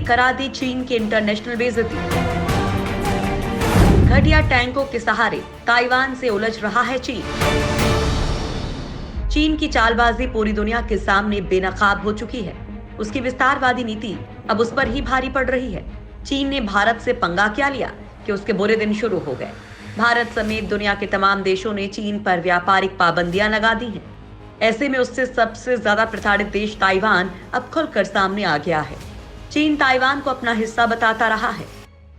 ने करा दी चीन के इंटरनेशनल बेइज्जती। घटिया टैंकों के सहारे ताइवान से उलझ रहा है चीन। चीन की चालबाजी पूरी दुनिया के सामने बेनकाब हो चुकी है। उसकी विस्तारवादी नीति अब उस पर ही भारी पड़ रही है। चीन ने भारत से पंगा क्या लिया कि उसके बुरे दिन शुरू हो गए। भारत समेत दुनिया के तमाम देशों ने चीन पर व्यापारिक पाबंदियां लगा दी हैं। ऐसे में उससे सबसे ज्यादा प्रताड़ित देश ताइवान अब खुलकर सामने आ गया है। चीन ताइवान को अपना हिस्सा बताता रहा है,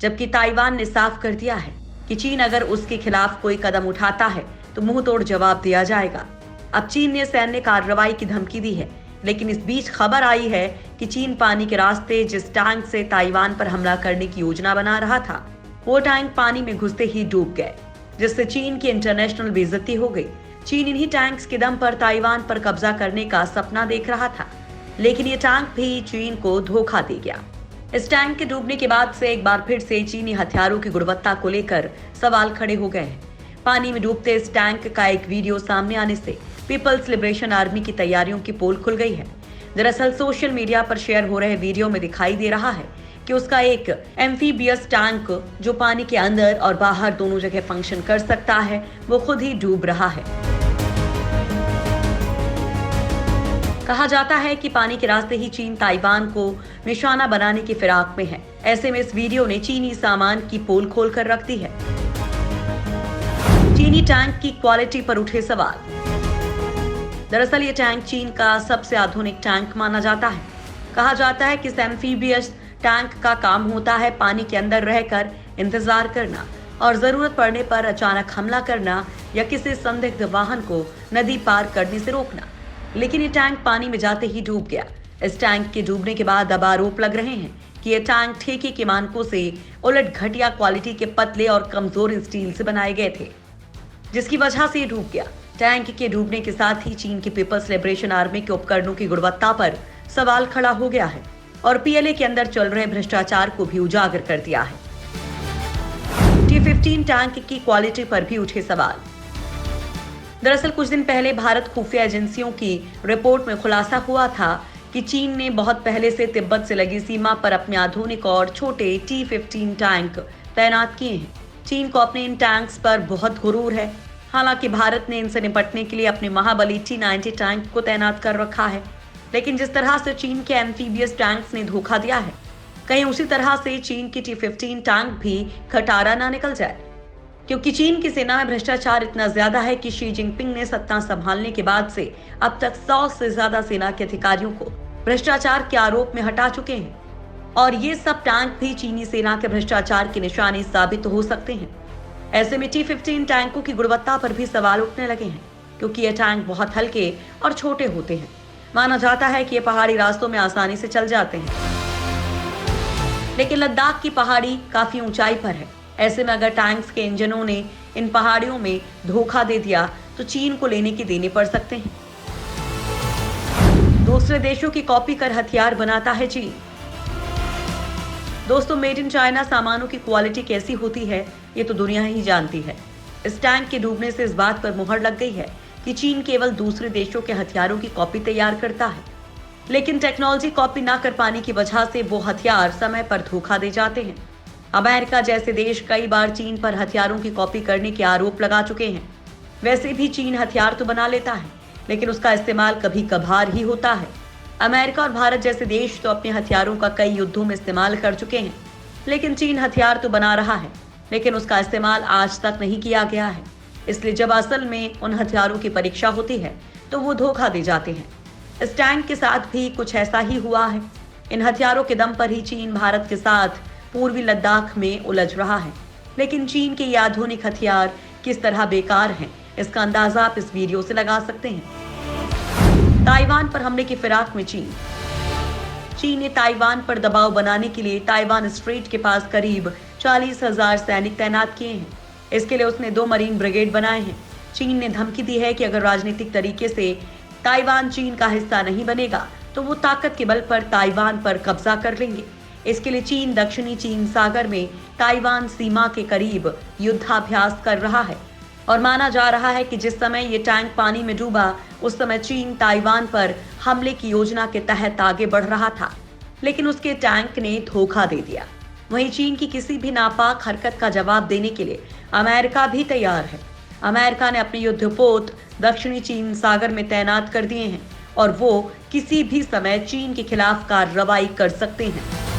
जबकि ताइवान ने साफ कर दिया है कि चीन अगर उसके खिलाफ कोई कदम उठाता है तो मुंह तोड़ जवाब दिया जाएगा। अब चीन ने सैन्य कार्रवाई की धमकी दी है, लेकिन इस बीच खबर आई है कि चीन पानी के रास्ते जिस टैंक से ताइवान पर हमला करने की योजना बना रहा था, वो टैंक पानी में घुसते ही डूब गए, जिससे चीन की इंटरनेशनल बेइज्जती हो गई। चीन इन्हीं टैंक्स के दम पर ताइवान पर कब्जा करने का सपना देख रहा था, लेकिन ये टैंक भी चीन को धोखा दे गया। इस टैंक के डूबने के बाद से एक बार फिर से चीनी हथियारों की गुणवत्ता को लेकर सवाल खड़े हो गए हैं। पानी में डूबते इस टैंक का एक वीडियो सामने आने से पीपल्स लिबरेशन आर्मी की तैयारियों की पोल खुल गई है। दरअसल सोशल मीडिया पर शेयर हो रहे वीडियो में दिखाई दे रहा है कि उसका एक एम्फीबियस टैंक जो पानी के अंदर और बाहर दोनों जगह फंक्शन कर सकता है, वो खुद ही डूब रहा है। कहा जाता है कि पानी के रास्ते ही चीन ताइवान को निशाना बनाने की फिराक में है। ऐसे में इस वीडियो ने चीनी सामान की पोल खोलकर रख दी है। चीनी टैंक की क्वालिटी पर उठे सवाल। दरअसल ये टैंक चीन का सबसे आधुनिक टैंक माना जाता है। कहा जाता है कि इस एम्फीबियस टैंक का काम होता है पानी के अंदर रहकर इंतजार करना और जरूरत पड़ने पर अचानक हमला करना या किसी संदिग्ध वाहन को नदी पार करने से रोकना। लेकिन ये टैंक पानी में जाते ही डूब गया। इस टैंक के डूबने के बाद अब आरोप लग रहे हैं कि ये टैंक ठेके के मानकों से उलट घटिया क्वालिटी के पतले और कमजोर स्टील से बनाए गए थे, जिसकी वजह से ये डूब गया। टैंक के डूबने के साथ ही चीन की पीपल्स लिबरेशन आर्मी के उपकरणों की गुणवत्ता पर सवाल खड़ा हो गया है और पीएलए के अंदर चल रहे भ्रष्टाचार को भी उजागर कर दिया है। T-15 टैंक की क्वालिटी पर भी उठे सवाल। दरअसल कुछ दिन पहले भारत खुफिया एजेंसियों की रिपोर्ट में खुलासा हुआ था कि चीन ने बहुत पहले से तिब्बत से लगी सीमा पर अपने आधुनिक और छोटे T-15 टैंक तैनात किए हैं। चीन को अपने इन टैंक्स पर बहुत गुरूर है। हालांकि भारत ने इनसे निपटने के लिए अपने महाबली T-90 टैंक को तैनात कर रखा है, लेकिन जिस तरह से चीन के एम्फीबियस टैंक्स ने धोखा दिया है, कहीं उसी तरह से चीन की T-15 टैंक भी खटारा ना निकल जाए। क्योंकि चीन की सेना में भ्रष्टाचार इतना ज्यादा है कि शी जिनपिंग ने सत्ता संभालने के बाद से अब तक 100 से ज्यादा सेना के अधिकारियों को भ्रष्टाचार के आरोप में हटा चुके हैं और ये सब टैंक भी चीनी सेना के भ्रष्टाचार की निशानी साबित हो सकते हैं। ऐसे में T-15 टैंकों की गुणवत्ता पर भी सवाल उठने लगे हैं, क्योंकि ये टैंक बहुत हल्के और छोटे होते हैं। माना जाता है कि ये पहाड़ी रास्तों में आसानी से चल जाते हैं, लेकिन लद्दाख की पहाड़ी काफी ऊंचाई पर है। ऐसे में अगर टैंक्स के इंजनों ने इन पहाड़ियों में धोखा दे दिया तो चीन को लेने की देने पड़ सकते हैं। दूसरे देशों की कॉपी कर हथियार बनाता है चीन। दोस्तों, मेड इन चाइना सामानों की क्वालिटी कैसी होती है ये तो दुनिया ही जानती है। इस टैंक के डूबने से इस बात पर मुहर लग गई है कि चीन केवल दूसरे देशों के हथियारों की कॉपी तैयार करता है, लेकिन टेक्नोलॉजी कॉपी ना कर पाने की वजह से वो हथियार समय पर धोखा दे जाते हैं। अमेरिका जैसे देश कई बार चीन पर हथियारों की कॉपी करने के आरोप लगा चुके हैं। वैसे भी चीन हथियार तो बना लेता है, लेकिन उसका इस्तेमाल कभी कभार ही होता है। अमेरिका और भारत जैसे देश तो अपने हथियारों का कई युद्धों में इस्तेमाल कर चुके हैं, लेकिन चीन हथियार तो बना रहा है, लेकिन उसका इस्तेमाल आज तक नहीं किया गया है। इसलिए जब असल में उन हथियारों की परीक्षा होती है तो वो धोखा दे जाते हैं। इस टैंक के साथ भी कुछ ऐसा ही हुआ है। इन हथियारों के दम पर ही चीन भारत के साथ पूर्वी लद्दाख में उलझ रहा है, लेकिन चीन के ये आधुनिक हथियार किस तरह बेकार हैं, इसका अंदाजा आप इस वीडियो से लगा सकते हैं। ताइवान पर हमले की फिराक में चीन ने ताइवान पर दबाव बनाने के लिए ताइवान स्ट्रेट के पास करीब 40,000 सैनिक तैनात किए हैं। इसके लिए उसने 2 मरीन ब्रिगेड बनाए हैं। चीन ने धमकी दी है कि अगर राजनीतिक तरीके से ताइवान चीन का हिस्सा नहीं बनेगा तो वो ताकत के बल पर ताइवान पर कब्जा कर लेंगे। इसके लिए चीन दक्षिणी चीन सागर में ताइवान सीमा के करीब युद्धाभ्यास कर रहा है और माना जा रहा है कि जिस समय ये टैंक पानी में डूबा उस समय चीन ताइवान पर हमले की योजना के तहत आगे बढ़ रहा था। लेकिन उसके टैंक ने धोखा दे दिया। वहीं चीन की किसी भी नापाक हरकत का जवाब देने के लिए अमेरिका भी तैयार है। अमेरिका ने अपने युद्धपोत दक्षिणी चीन सागर में तैनात कर दिए हैं और वो किसी भी समय चीन के खिलाफ कार्रवाई कर सकते हैं।